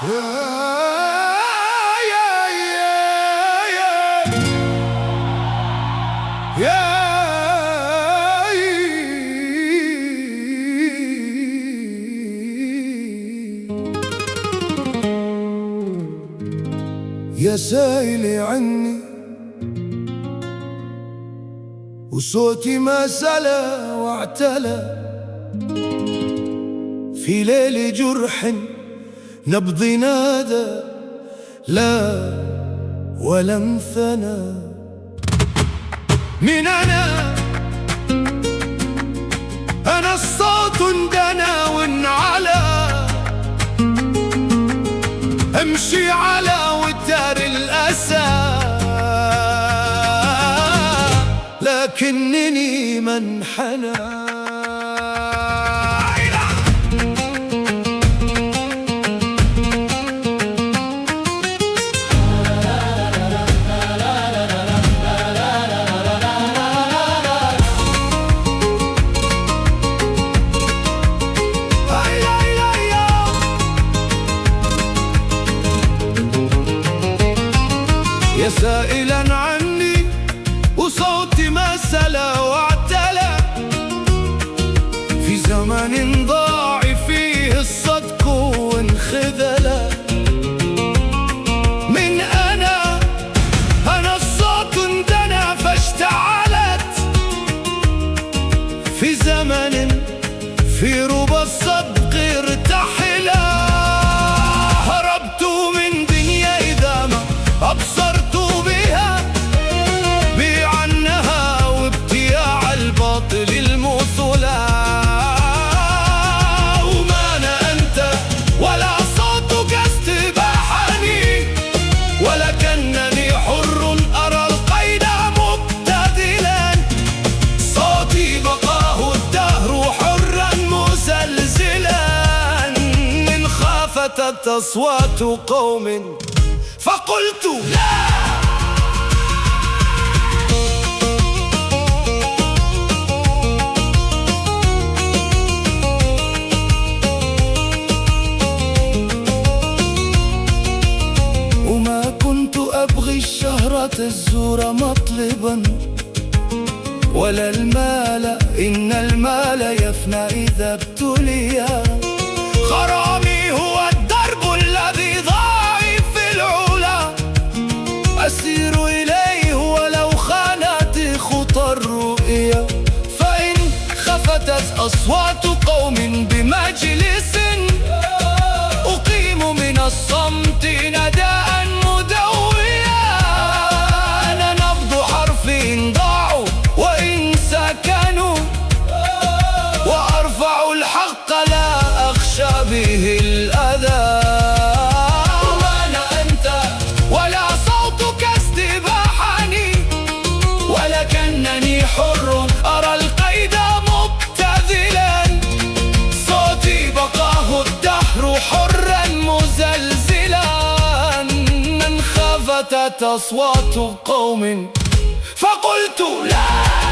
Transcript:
يا سائلي عني وصوتي ما سلا واعتلى في ليل جرح نبضي نادى لا ولم ثنى. من أنا الصوت دنا وانعلى أمشي على وتر الأسى لكنني منحنى. يا سائلا عني وصوتي ما سلا واعتلى في زمن ضاع فيه الصدق وانخذل. من أنا الصوت اندنا فاشتعلت في زمن في ربى الصدق ارتحلا. هربت من دنيا إذا ما أبصرت المثلى. وما أنا أنت ولا صوتك استباحني ولكنني حر أرى القيد مبتذلا. صوتي بقاه الدهر حرا مسلسلا. إن خافتت أصوات قوم فقلت لا. أبغي الشهرة الزور مطلبا ولا المال، إن المال يفنى إذا ابتلي. غرامي هو الدرب الذي ضاع في العلا أسير إليه ولو خانت خطى الرؤيا. فإن خفتت أصوات قوم بمجلس أقيم من الصمت نداء ضاعوا وإن سكنوا وأرفع الحق لا أخشى به الأذى. وما أنا أنت ولا صوتك استباحني ولكنني حر أرى القيد مبتذلا. صوتي بقاه الدهر حرا مزلزلا. من خفتت أصوات قوم فقلت لا.